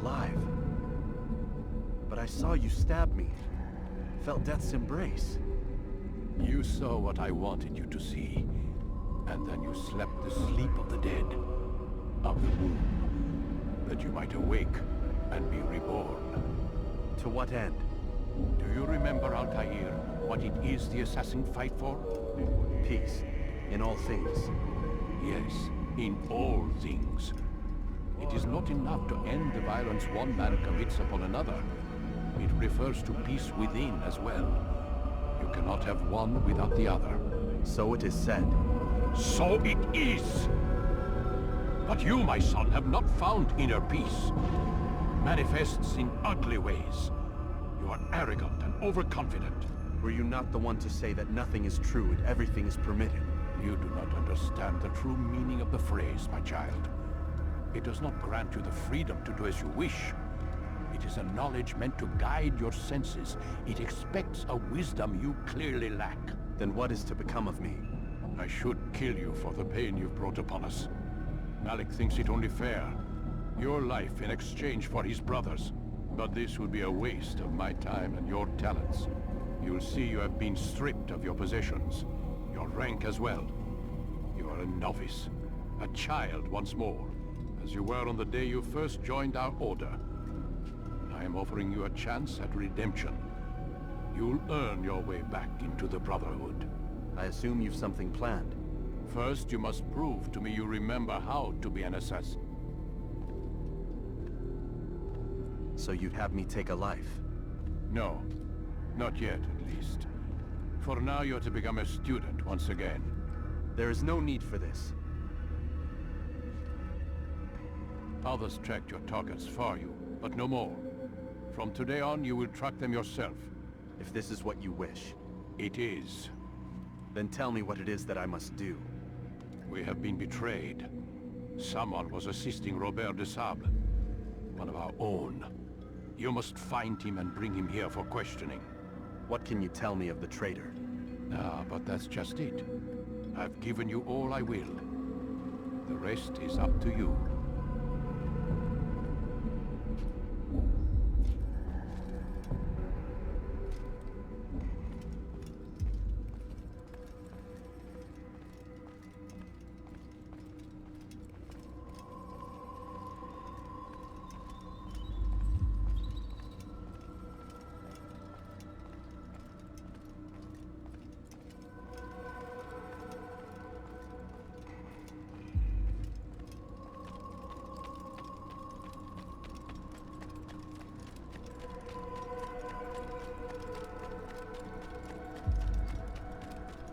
alive. But I saw you stab me. Felt death's embrace. You saw what I wanted you to see. And then you slept the sleep of the dead. Of the womb. That you might awake and be reborn. To what end? Do you remember, Altaïr, what it is the assassin fight for? Peace. In all things. Yes, in all things. It is not enough to end the violence one man commits upon another. It refers to peace within as well. You cannot have one without the other. So it is said. So it is! But you, my son, have not found inner peace. Manifests in ugly ways. You are arrogant and overconfident. Were you not the one to say that nothing is true and everything is permitted? You do not understand the true meaning of the phrase, my child. It does not grant you the freedom to do as you wish. It is a knowledge meant to guide your senses. It expects a wisdom you clearly lack. Then what is to become of me? I should kill you for the pain you've brought upon us. Malik thinks it only fair. Your life in exchange for his brother's. But this would be a waste of my time and your talents. You'll see you have been stripped of your possessions. Your rank as well. You are a novice. A child once more. As you were on the day you first joined our order. I am offering you a chance at redemption. You'll earn your way back into the Brotherhood. I assume you've something planned. First, you must prove to me you remember how to be an assassin. So you'd have me take a life? No. Not yet, at least. For now, you're to become a student once again. There is no need for this. Others tracked your targets for you, but no more. From today on, you will track them yourself. If this is what you wish. It is. Then tell me what it is that I must do. We have been betrayed. Someone was assisting Robert de Sable, one of our own. You must find him and bring him here for questioning. What can you tell me of the traitor? Ah, but that's just it. I've given you all I will. The rest is up to you.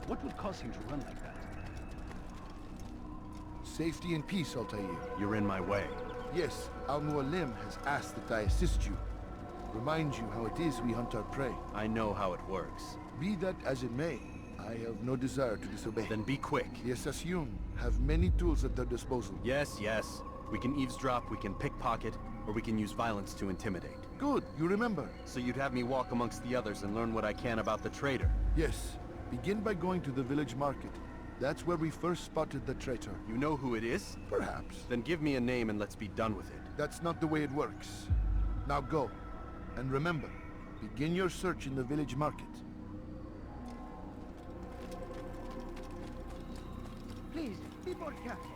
What would cause him to run like that? Safety and peace, Altaïr. You're in my way. Yes, Al-Mualim has asked that I assist you. Remind you how it is we hunt our prey. I know how it works. Be that as it may, I have no desire to disobey. Then be quick. The Assassins have many tools at their disposal. Yes, yes. We can eavesdrop, we can pickpocket, or we can use violence to intimidate. Good, you remember. So you'd have me walk amongst the others and learn what I can about the traitor? Yes. Begin by going to the village market. That's where we first spotted the traitor. You know who it is? Perhaps. Then give me a name and let's be done with it. That's not the way it works. Now go. And remember, begin your search in the village market. Please, be more careful.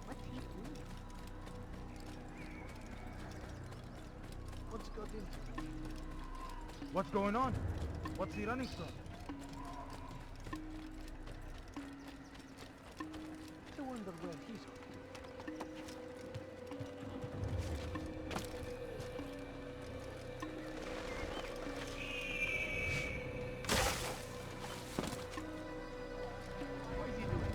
What's he doing? What's got into him? What's going on? What's he running from? I wonder where he's going. What is he doing?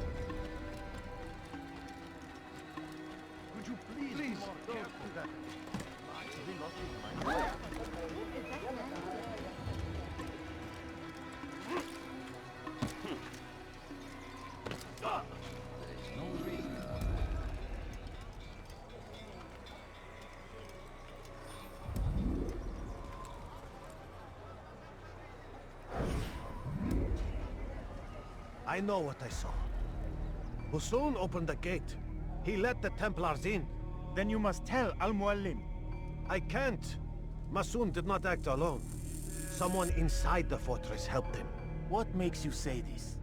Could you please don't do that? I know what I saw. Hussein opened the gate. He let the Templars in. Then you must tell Al-Muallim. I can't. Masoon did not act alone. Someone inside the fortress helped him. What makes you say this?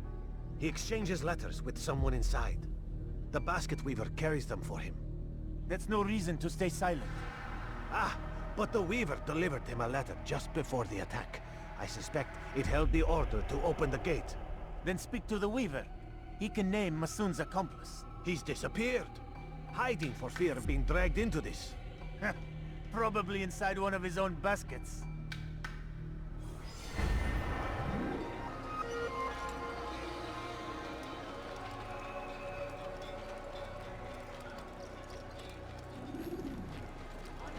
He exchanges letters with someone inside. The basket weaver carries them for him. That's no reason to stay silent. Ah, but the weaver delivered him a letter just before the attack. I suspect it held the order to open the gate. Then speak to the weaver. He can name Masoon's accomplice. He's disappeared, hiding for fear of being dragged into this. Probably inside one of his own baskets.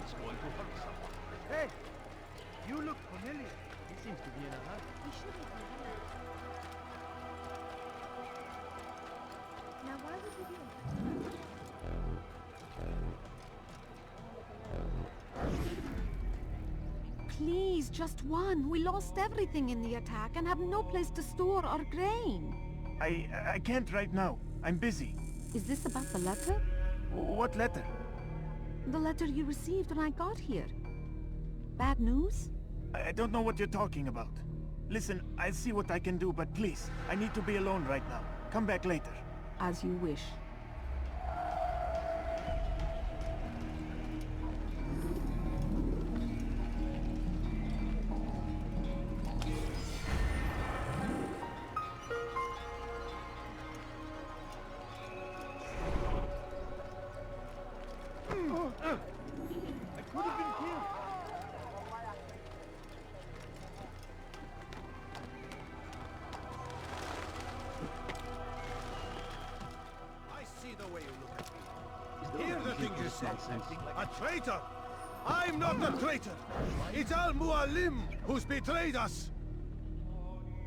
It's going to hurt someone. Hey! You look familiar. He seems to be in a hurry. He shouldn't be here. Now why would he do it? Please, just one. We lost everything in the attack and have no place to store our grain. I can't right now. I'm busy. Is this about the letter? What letter? The letter you received when I got here. Bad news? I don't know what you're talking about. Listen, I'll see what I can do, but please, I need to be alone right now. Come back later. As you wish. I could have been killed. I see the way you look at me. Hear the things you say. A traitor! I'm not a traitor! It's Al-Muallim who's betrayed us!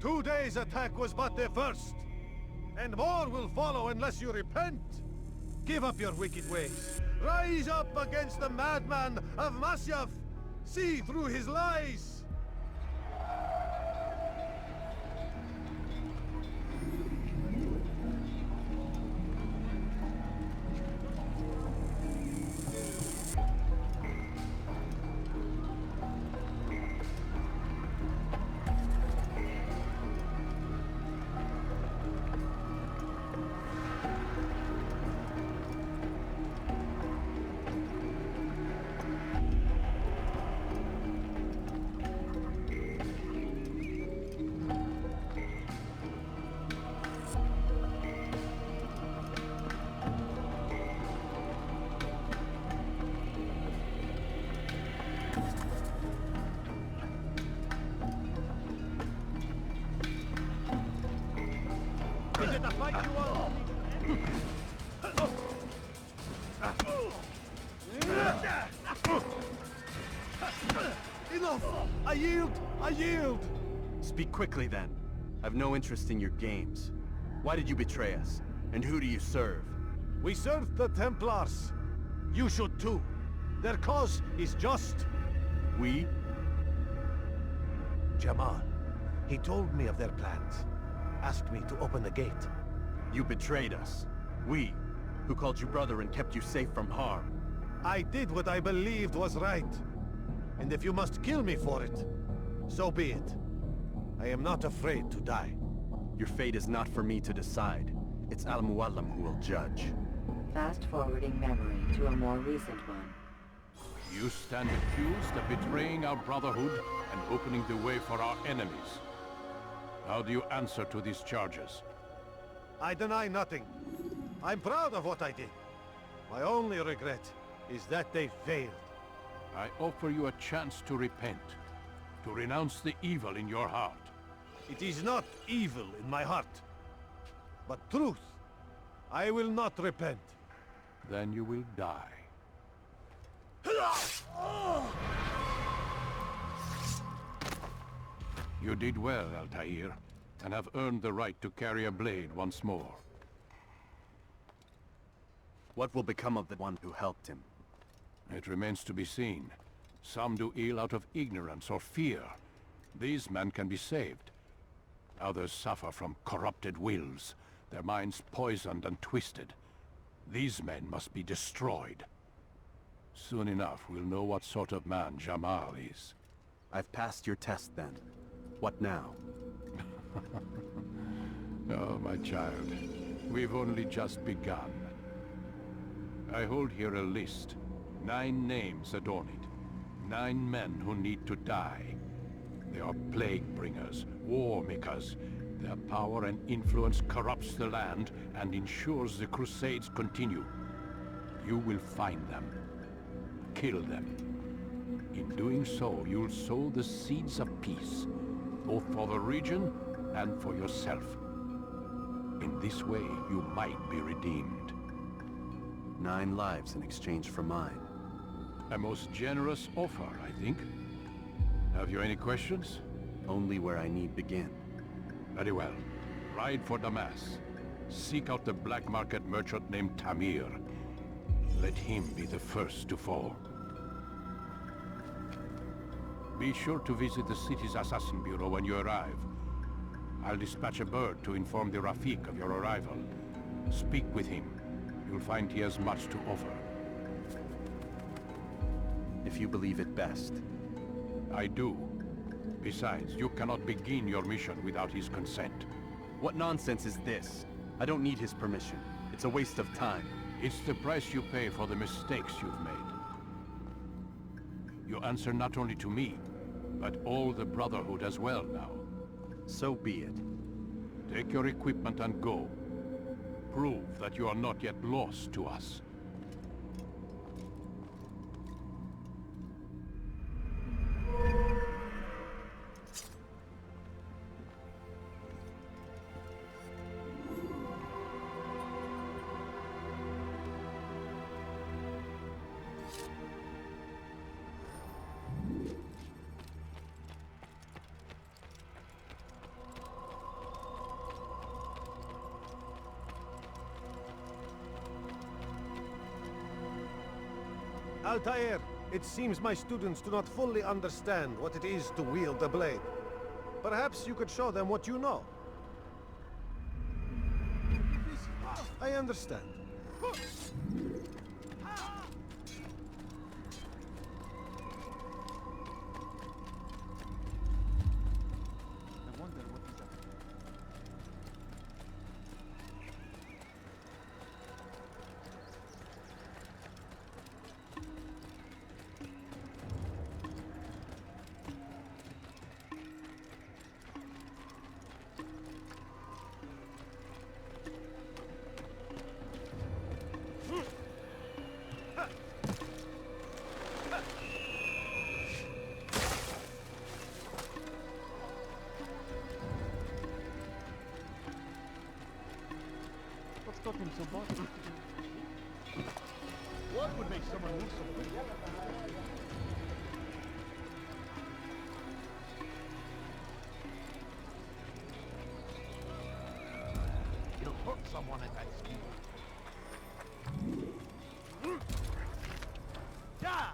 Today's attack was but the first. And more will follow unless you repent. Give up your wicked ways. Rise up against the madman of Masyaf. See through his lies. Is it a fight you want? Enough! I yield! I yield! Speak quickly then. I've no interest in your games. Why did you betray us? And who do you serve? We serve the Templars. You should too. Their cause is just. We? Jamal. He told me of their plans. Asked me to open the gate. You betrayed us. We, who called you brother and kept you safe from harm. I did what I believed was right. And if you must kill me for it, so be it. I am not afraid to die. Your fate is not for me to decide. It's Al-Muallim who will judge. Fast-forwarding memory to a more recent one. You stand accused of betraying our brotherhood and opening the way for our enemies. How do you answer to these charges? I deny nothing. I'm proud of what I did. My only regret is that they failed. I offer you a chance to repent, to renounce the evil in your heart. It is not evil in my heart, but truth. I will not repent. Then you will die. You did well, Altaïr, and have earned the right to carry a blade once more. What will become of the one who helped him? It remains to be seen. Some do ill out of ignorance or fear. These men can be saved. Others suffer from corrupted wills, their minds poisoned and twisted. These men must be destroyed. Soon enough, we'll know what sort of man Jamal is. I've passed your test then. What now? Oh, my child. We've only just begun. I hold here a list. 9 names adorn it. 9 men who need to die. They are plague bringers, war makers. Their power and influence corrupts the land and ensures the Crusades continue. You will find them. Kill them. In doing so, you'll sow the seeds of peace, both for the region and for yourself. In this way, you might be redeemed. 9 lives in exchange for mine. A most generous offer, I think. Have you any questions? Only where I need begin. Very well. Ride for Damascus. Seek out the black market merchant named TAMIR. Let him be the first to fall. Be sure to visit the city's assassin bureau when you arrive. I'll dispatch a bird to inform the Rafik of your arrival. Speak with him. You'll find he has much to offer. If you believe it best. I do. Besides, you cannot begin your mission without his consent. What nonsense is this? I don't need his permission. It's a waste of time. It's the price you pay for the mistakes you've made. You answer not only to me, but all the Brotherhood as well now. So be it. Take your equipment and go. Prove that you are not yet lost to us. Altaïr, it seems my students do not fully understand what it is to wield the blade. Perhaps you could show them what you know. I understand. Got him so bad. What would make someone move so quick? You'll hurt someone at that speed. Yeah!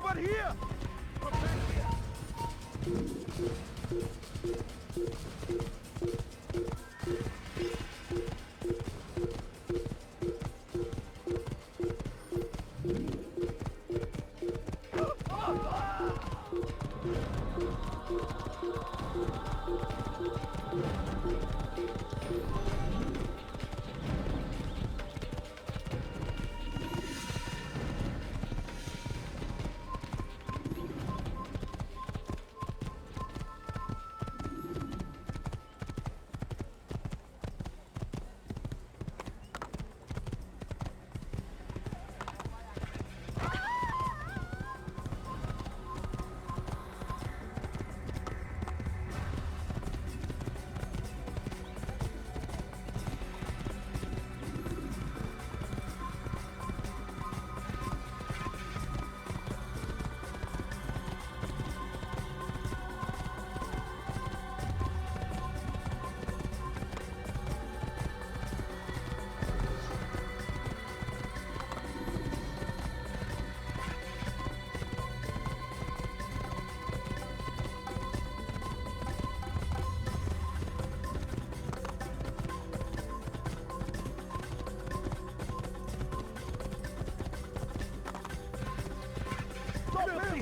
Over here! Come back here!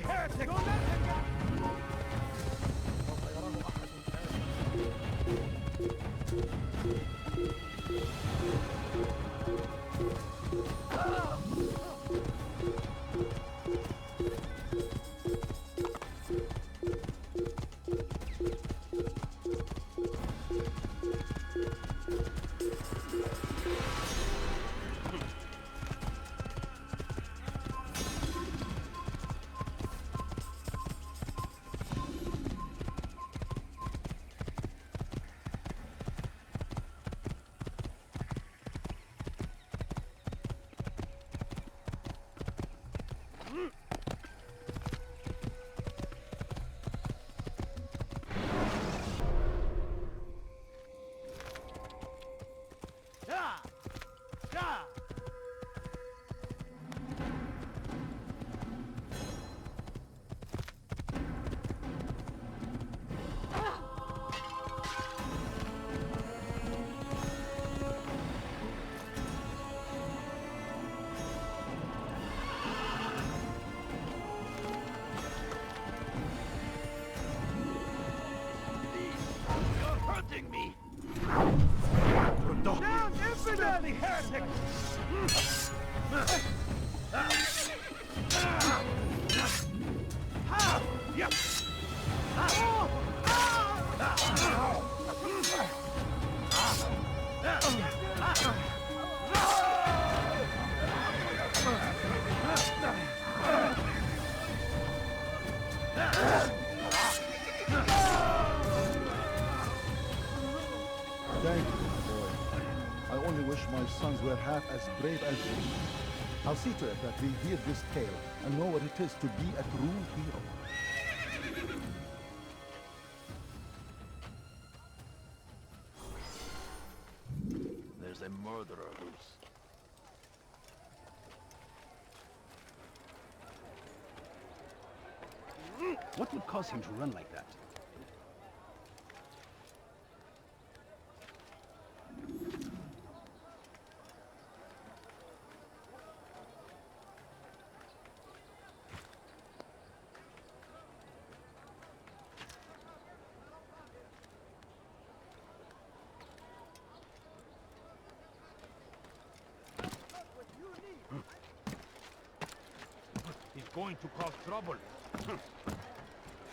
Heretic! Down, infidel, heretic! Thank you, boy. I only wish my sons were half as brave as you. I'll see to it that we hear this tale and know what it is to be a true hero. There's a murderer loose. What would cause him to run like that? He's going to cause trouble.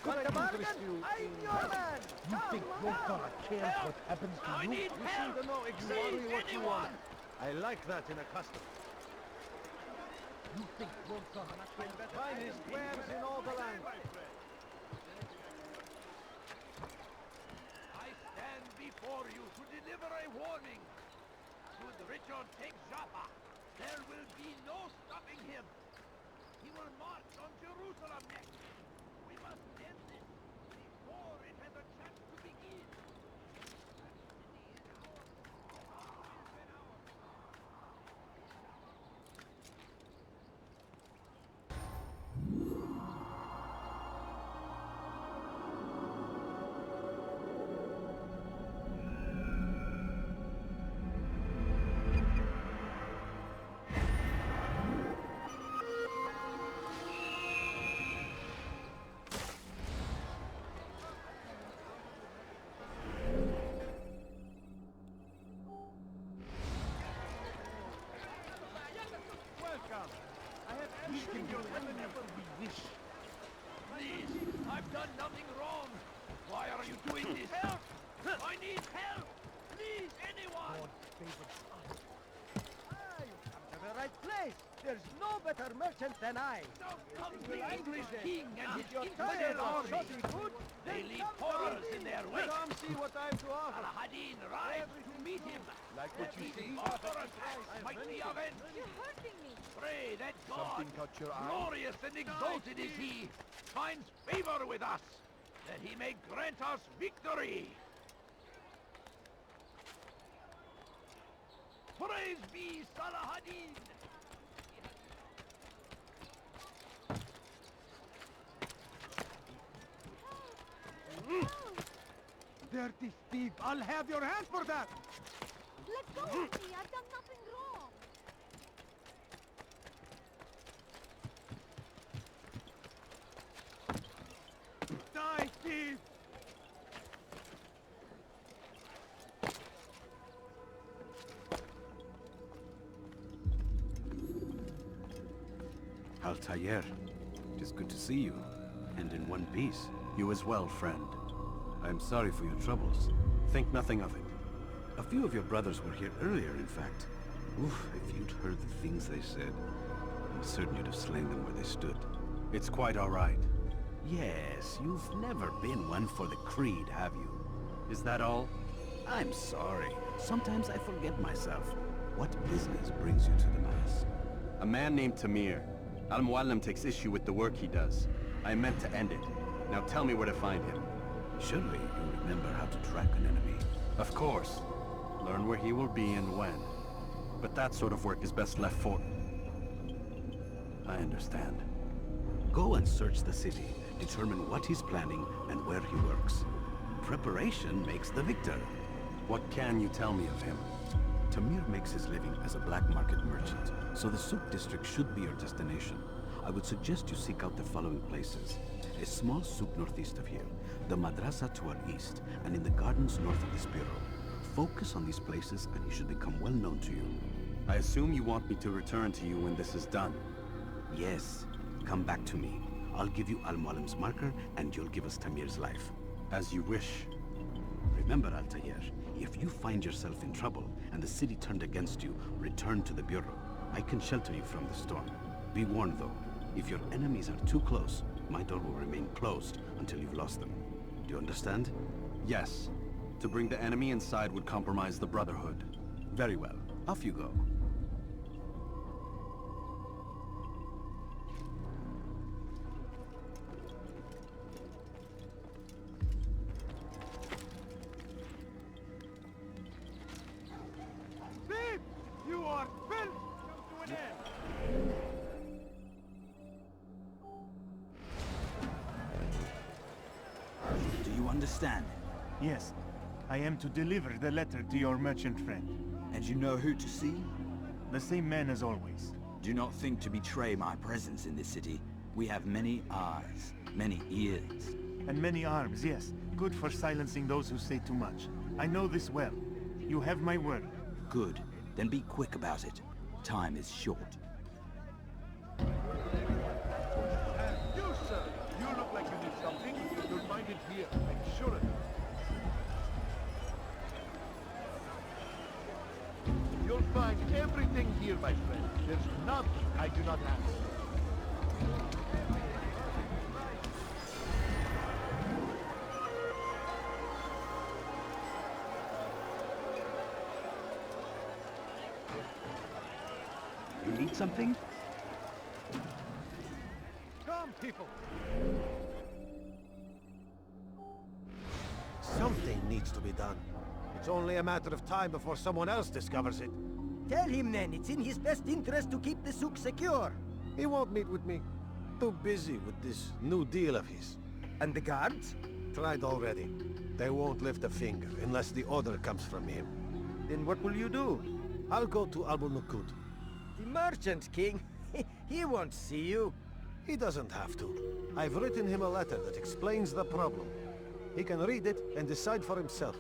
Got a bargain? I'm your man! You think Volkara cares what happens to you? need You help! seem to know exactly what you want. I like that in a customer. You think Volkara finest wares in all the land. I stand before you to deliver a warning. Should Richard take Jaffa, there will be no stopping him. He will march on Jerusalem next. We must end this before it has a chance to begin. That city is ours. come. I have everything your heaven ever we wish. Please, I've done nothing wrong. Why are you doing this? Help! I need help! Please, anyone! You come to the right place. There's no better merchant than I. Now comes the English king and his You're tired infidel of army. shoddy food? They Then leave come horrors to in me. their wake. Come see what I've to offer. Al-Hadin rides to meet him. Like what you These see? barbarous acts might be avenged. You're hurting me. Pray that God, Something caught your eye? glorious and exalted is he, finds favor with us, that he may grant us victory. Praise be Salahadin! Dirty thief! I'll have your hands for that! Let go of me. I've done nothing wrong. Die, thief! Altaïr, it is good to see you, and in one piece. You as well, friend. I am sorry for your troubles. Think nothing of it. A few of your brothers were here earlier, in fact. Oof, if you'd heard the things they said, I'm certain you'd have slain them where they stood. It's quite all right. Yes, you've never been one for the creed, have you? Is that all? I'm sorry. Sometimes I forget myself. What business brings you to the Mass? A man named TAMIR. Al-Muallim takes issue with the work he does. I meant to end it. Now tell me where to find him. Surely you remember how to track an enemy. Of course. Learn where he will be and when. But that sort of work is best left for... I understand. Go and search the city. Determine what he's planning and where he works. Preparation makes the victor. What can you tell me of him? TAMIR makes his living as a black market merchant, so the souk district should be your destination. I would suggest you seek out the following places. A small souk northeast of here, the madrasa to our east, and in the gardens north of this bureau. Focus on these places and he should become well known to you. I assume you want me to return to you when this is done. Yes. Come back to me. I'll give you Al-Muallim's marker and you'll give us Tamir's life. As you wish. Remember, Altaïr, if you find yourself in trouble and the city turned against you, return to the bureau. I can shelter you from the storm. Be warned though, if your enemies are too close, my door will remain closed until you've lost them. Do you understand? Yes. To bring the enemy inside would compromise the Brotherhood. Very well. Off you go. Thief! You are filth! Come to an end! Do you understand? Yes. I am to deliver the letter to your merchant friend. And you know who to see? The same man as always. Do not think to betray my presence in this city. We have many eyes, many ears. And many arms, yes. Good for silencing those who say too much. I know this well. You have my word. Good. Then be quick about it. Time is short. And you, sir! You look like you need something. You'll find it here. I'm sure of it. You'll find everything here, my friend. There's nothing I do not have. You need something? Come, people! Something needs to be done. It's only a matter of time before someone else discovers it. Tell him then, it's in his best interest to keep the souk secure. He won't meet with me. Too busy with this new deal of his. And the guards? Tried already. They won't lift a finger unless the order comes from him. Then what will you do? I'll go to Abu Nukud. The merchant king? He won't see you. He doesn't have to. I've written him a letter that explains the problem. He can read it and decide for himself.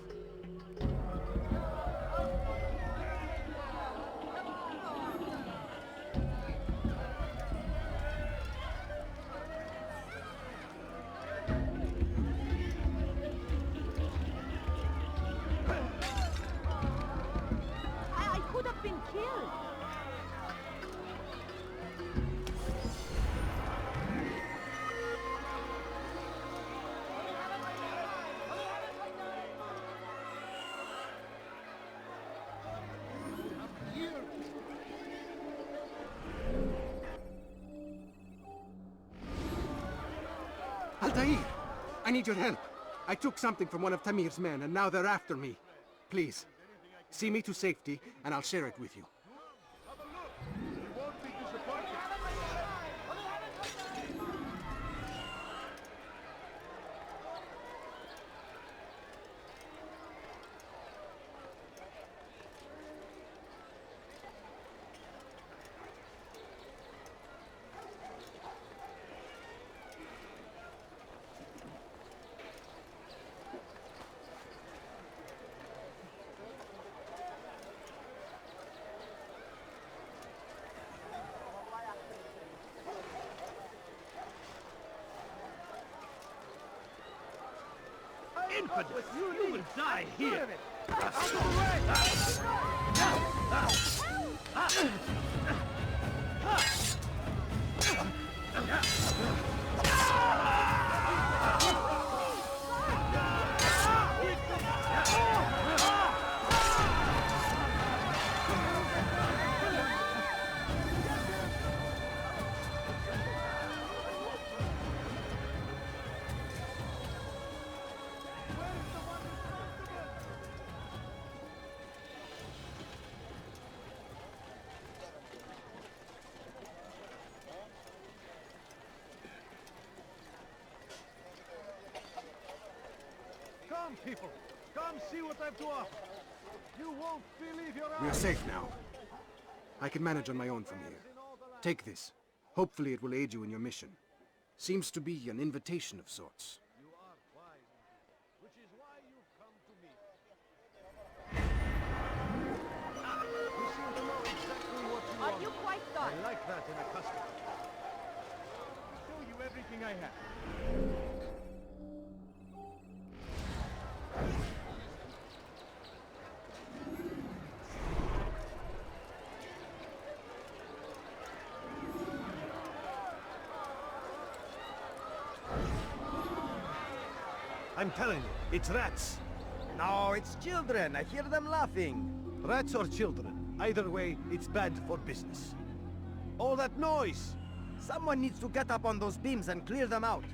Altaïr! I need your help. I took something from one of Tamir's men, and now they're after me. Please, see me to safety, and I'll share it with you. Infidels, you will die here! Come, people! Come see what I've to offer! You won't believe your eyes! We're safe now. I can manage on my own from here. Take this. Hopefully it will aid you in your mission. Seems to be an invitation of sorts. You are wise, which is why you've come to me. You seem to know exactly what you want. Are you quite done? I like that in a customer. I'll show you everything I have. I'm telling you, it's rats. No, it's children. I hear them laughing. Rats or children. Either way, it's bad for business. All that noise! Someone needs to get up on those beams and clear them out.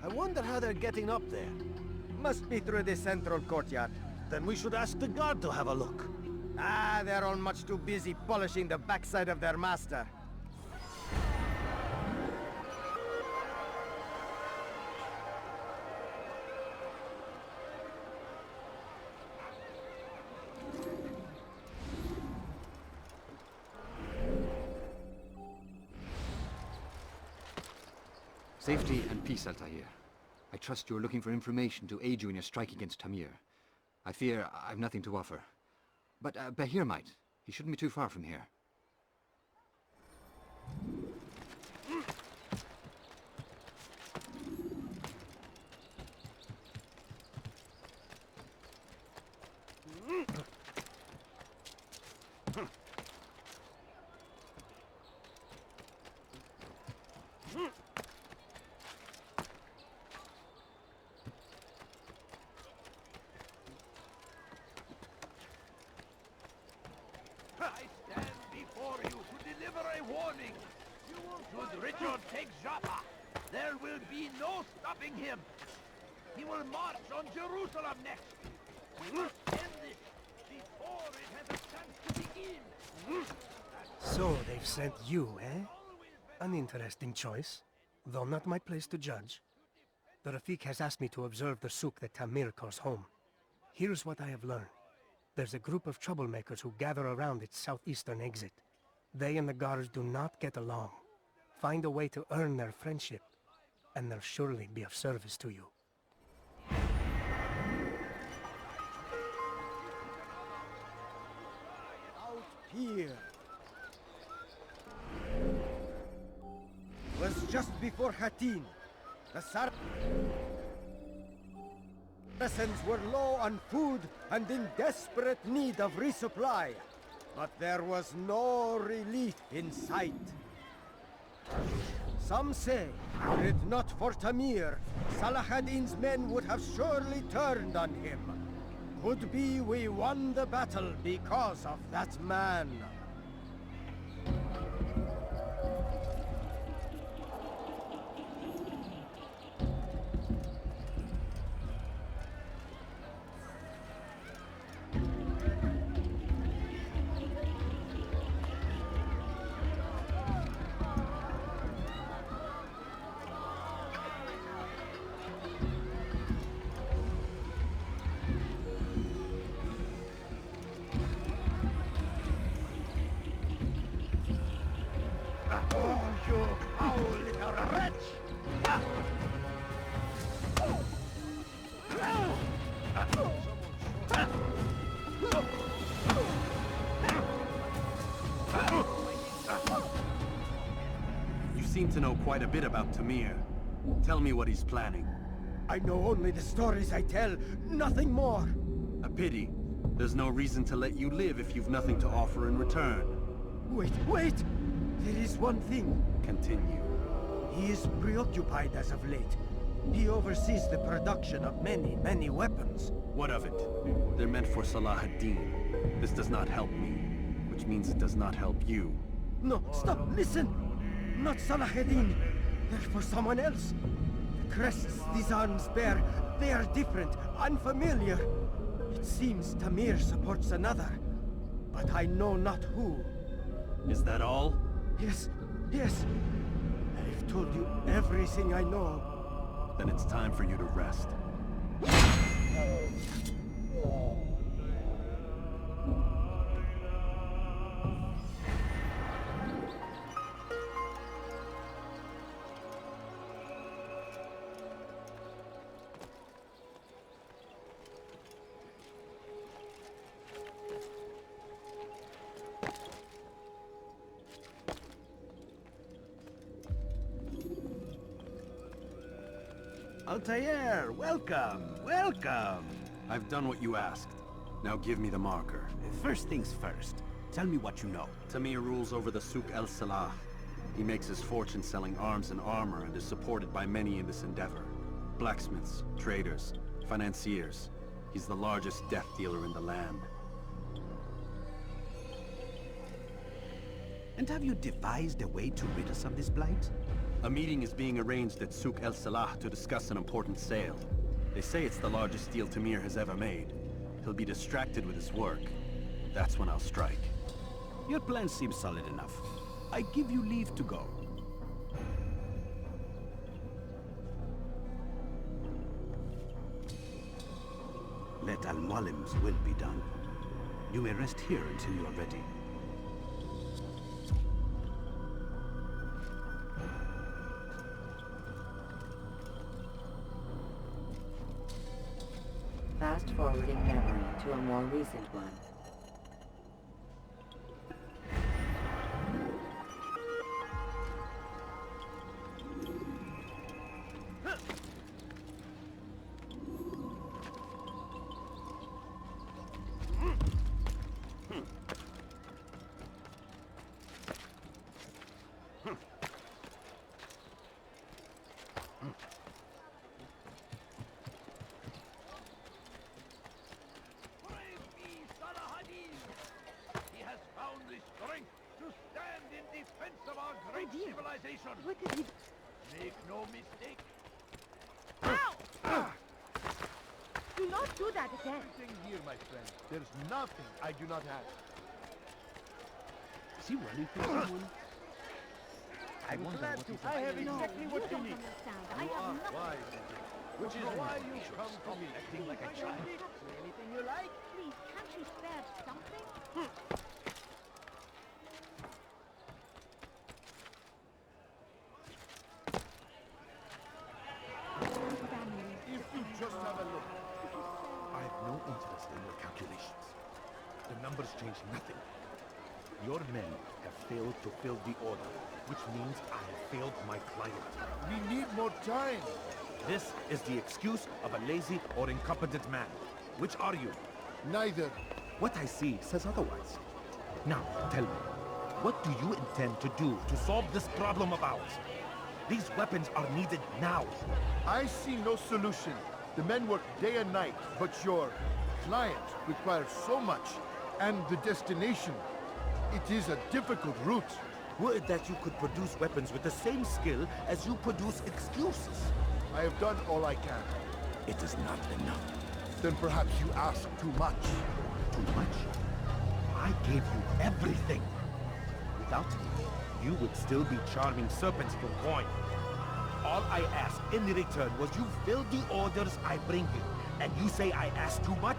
I wonder how they're getting up there. Must be through the central courtyard. Then we should ask the guard to have a look. Ah, they're all much too busy polishing the backside of their master. Safety and peace, Altaïr. I trust you're looking for information to aid you in your strike against Tamir. I fear I've nothing to offer. But Bahir might. He shouldn't be too far from here. I stand before you to deliver a warning. Should Richard take Joppa, there will be no stopping him. He will march on Jerusalem next. We must end this before it has a chance to begin. So they've sent you, eh? An interesting choice, though not my place to judge. The Rafik has asked me to observe the souk that Tamir calls home. Here's what I have learned. There's a group of troublemakers who gather around its southeastern exit. They and the guards do not get along. Find a way to earn their friendship, and they'll surely be of service to you. Out here. Was just before Hattin. The Saracens were low on food and in desperate need of resupply. But there was no relief in sight. Some say, were it not for Tamir, Salah ad-Din's men would have surely turned on him. Could be we won the battle because of that man. Oh, you foul little wretch! You seem to know quite a bit about Tamir. Tell me what he's planning. I know only the stories I tell, nothing more. A pity. There's no reason to let you live if you've nothing to offer in return. Wait! There is one thing. Continue. He is preoccupied as of late. He oversees the production of many weapons. What of it? They're meant for Salah ad-Din. This does not help me, which means it does not help you. No, stop, listen! Not Salah ad-Din. They're for someone else. The crests these arms bear, they are different, unfamiliar. It seems Tamir supports another, but I know not who. Is that all? Yes. I've told you everything I know. Then it's time for you to rest. Altaïr, welcome! I've done what you asked. Now give me the marker. First things first. Tell me what you know. Tamir rules over the Souk el-Salah. He makes his fortune selling arms and armor and is supported by many in this endeavor. Blacksmiths, traders, financiers. He's the largest death dealer in the land. And have you devised a way to rid us of this blight? A meeting is being arranged at Souk el-Salah to discuss an important sale. They say it's the largest deal Tamir has ever made. He'll be distracted with his work. That's when I'll strike. Your plan seems solid enough. I give you leave to go. Let Al-Mualim's will be done. You may rest here until you are ready. Fast-forwarding memory to a more recent one. What did he... Make no mistake. Do not do that again. Everything here, my friend. There's nothing I do not have. Is he running from someone? I wonder what he's I have No, exactly you what you don't need. understand. I You have are nothing. wise, which is why you come to me. Acting like a child. Anything you like? Please, can't you spare something? If you just have a look. I have no interest in your calculations. The numbers change nothing. Your men have failed to fill the order, which means I have failed my client. We need more time. This is the excuse of a lazy or incompetent man. Which are you? Neither. What I see says otherwise. Now, tell me, what do you intend to do to solve this problem of ours? These weapons are needed now. I see no solution. The men work day and night, but your client requires so much, and the destination. It is a difficult route. Would that you could produce weapons with the same skill as you produce excuses. I have done all I can. It is not enough. Then perhaps you ask too much. Too much? I gave you everything. Without me, you would still be charming serpents for coin. All I ask in return was you fill the orders I bring you. And you say I ask too much?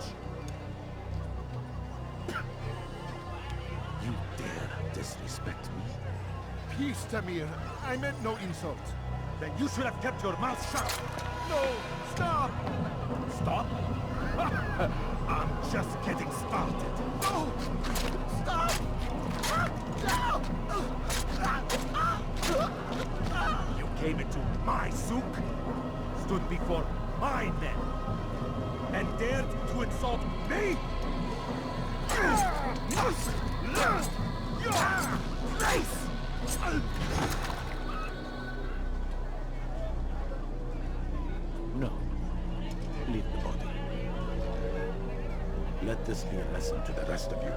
You dare disrespect me? Peace, Tamir. I meant no insult. Then you should have kept your mouth shut. No! Stop! Stop? I'm just getting started. No! Stop! You came into my souk, stood before my men, and dared to insult me? Place! No. Leave the body. Let this be a lesson to the rest of you.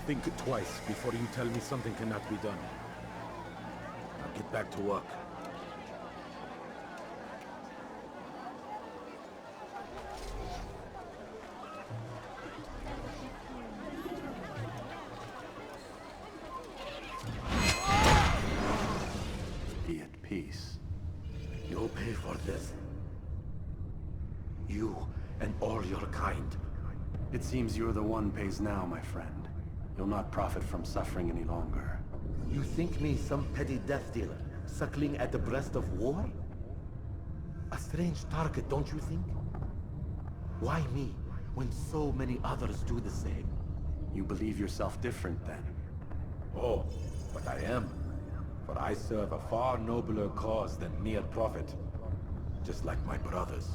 Think twice before you tell me something cannot be done. Now get back to work. Be at peace. You'll pay for this. You and all your kind. It seems you're the one pays now, my friend. You'll not profit from suffering any longer. You think me some petty death dealer, suckling at the breast of war? A strange target, don't you think? Why me, when so many others do the same? You believe yourself different, then? Oh, but I am. For I serve a far nobler cause than mere profit. Just like my brothers.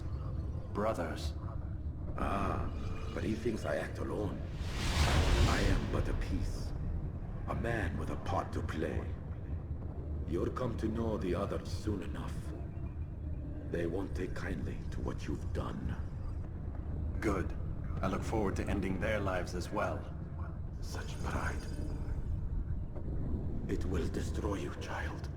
Brothers? Ah, but he thinks I act alone. I am but a piece. A man with a part to play. You'll come to know the others soon enough. They won't take kindly to what you've done. Good. I look forward to ending their lives as well. Such pride. It will destroy you, child.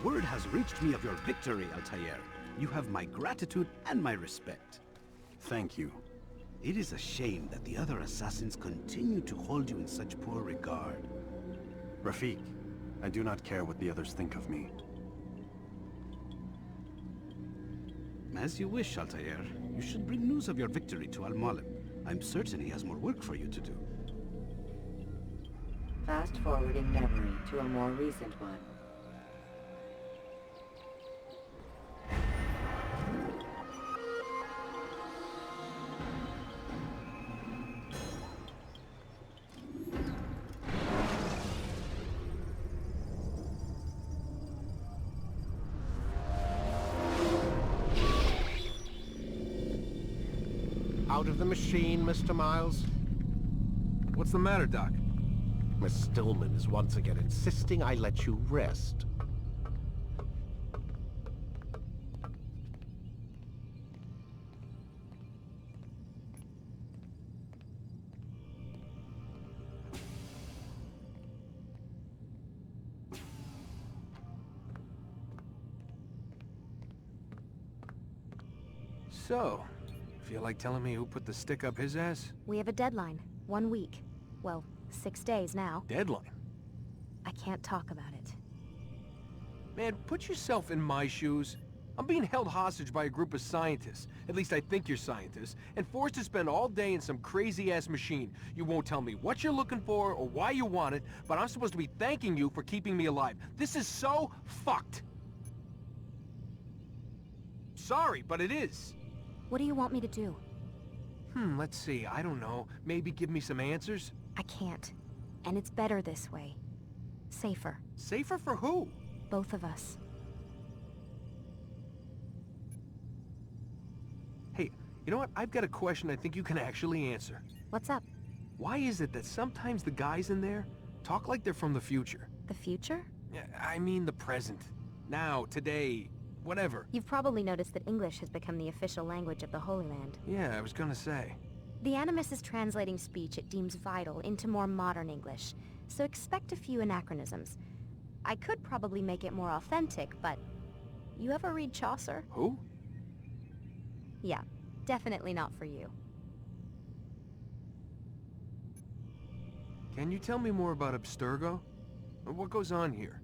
Word has reached me of your victory, Altaïr. You have my gratitude and my respect. Thank you. It is a shame that the other assassins continue to hold you in such poor regard. Rafiq, I do not care what the others think of me. As you wish, Altaïr. You should bring news of your victory to Al-Malim. I'm certain he has more work for you to do. Fast forwarding memory to a more recent one. out of the machine, Mr. Miles? What's the matter, Doc? Miss Stillman is once again insisting I let you rest. So, feel like telling me who put the stick up his ass? We have a deadline. 1 week. Well, 6 days now. Deadline? I can't talk about it. Man, put yourself in my shoes. I'm being held hostage by a group of scientists. At least I think you're scientists. And forced to spend all day in some crazy-ass machine. You won't tell me what you're looking for or why you want it, but I'm supposed to be thanking you for keeping me alive. This is so fucked. Sorry, but it is. What do you want me to do? Let's see. I don't know. Maybe give me some answers? I can't. And it's better this way. Safer. Safer for who? Both of us. Hey, you know what? I've got a question I think you can actually answer. What's up? Why is it that sometimes the guys in there talk like they're from the future? The future? Yeah, I mean the present. Now, today, whatever. You've probably noticed that English has become the official language of the Holy Land. Yeah, I was gonna say. The Animus is translating speech it deems vital into more modern English, so expect a few anachronisms. I could probably make it more authentic, but... You ever read Chaucer? Who? Yeah, definitely not for you. Can you tell me more about Abstergo? What goes on here?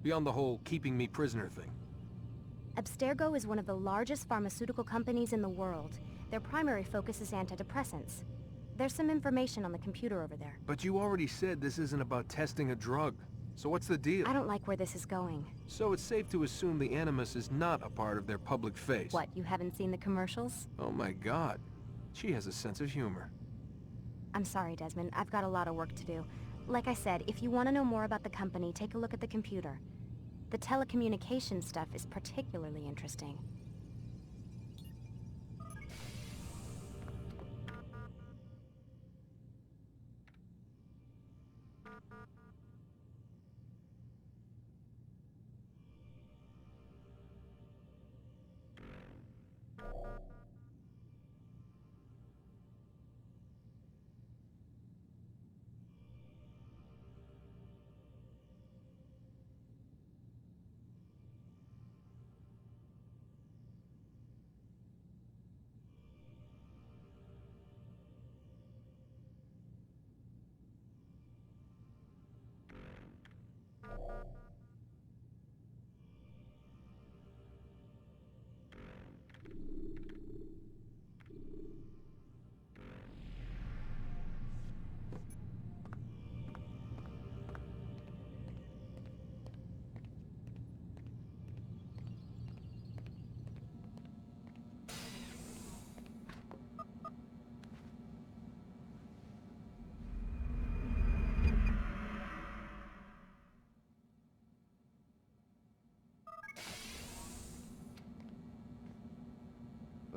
Beyond the whole keeping me prisoner thing. Abstergo is one of the largest pharmaceutical companies in the world. Their primary focus is antidepressants. There's some information on the computer over there. But you already said this isn't about testing a drug. So what's the deal? I don't like where this is going. So it's safe to assume the Animus is not a part of their public face. What, you haven't seen the commercials? Oh my god. She has a sense of humor. I'm sorry, Desmond. I've got a lot of work to do. Like I said, if you want to know more about the company, take a look at the computer. The telecommunication stuff is particularly interesting.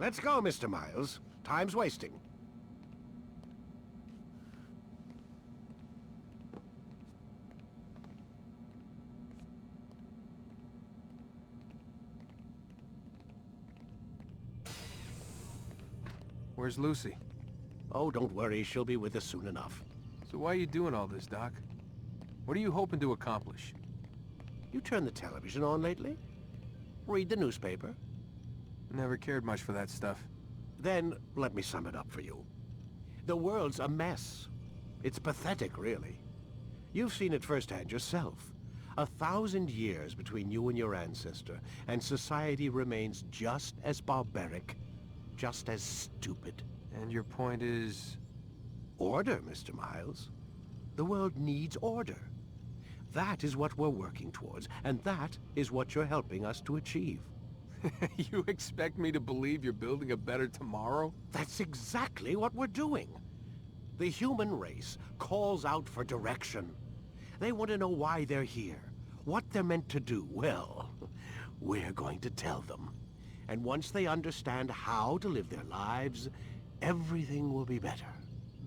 Let's go, Mr. Miles. Time's wasting. Where's Lucy? Oh, don't worry. She'll be with us soon enough. So why are you doing all this, Doc? What are you hoping to accomplish? You turned the television on lately? Read the newspaper? Never cared much for that stuff. Then, let me sum it up for you. The world's a mess. It's pathetic, really. You've seen it firsthand yourself. 1,000 years between you and your ancestor, and society remains just as barbaric, just as stupid. And your point is? Order, Mr. Miles. The world needs order. That is what we're working towards, and that is what you're helping us to achieve. You expect me to believe you're building a better tomorrow? That's exactly what we're doing. The human race calls out for direction. They want to know why they're here, what they're meant to do. Well, we're going to tell them. And once they understand how to live their lives, everything will be better.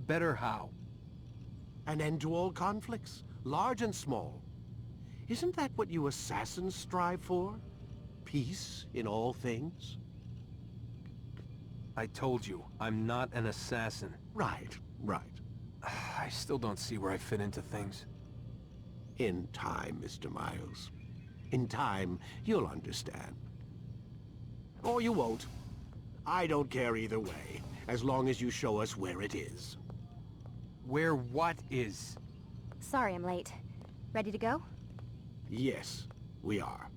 Better how? An end to all conflicts, large and small. Isn't that what you assassins strive for? Peace in all things? I told you, I'm not an assassin. Right. I still don't see where I fit into things. In time, Mr. Miles. In time, you'll understand. Or you won't. I don't care either way, as long as you show us where it is. Where what is? Sorry I'm late. Ready to go? Yes, we are.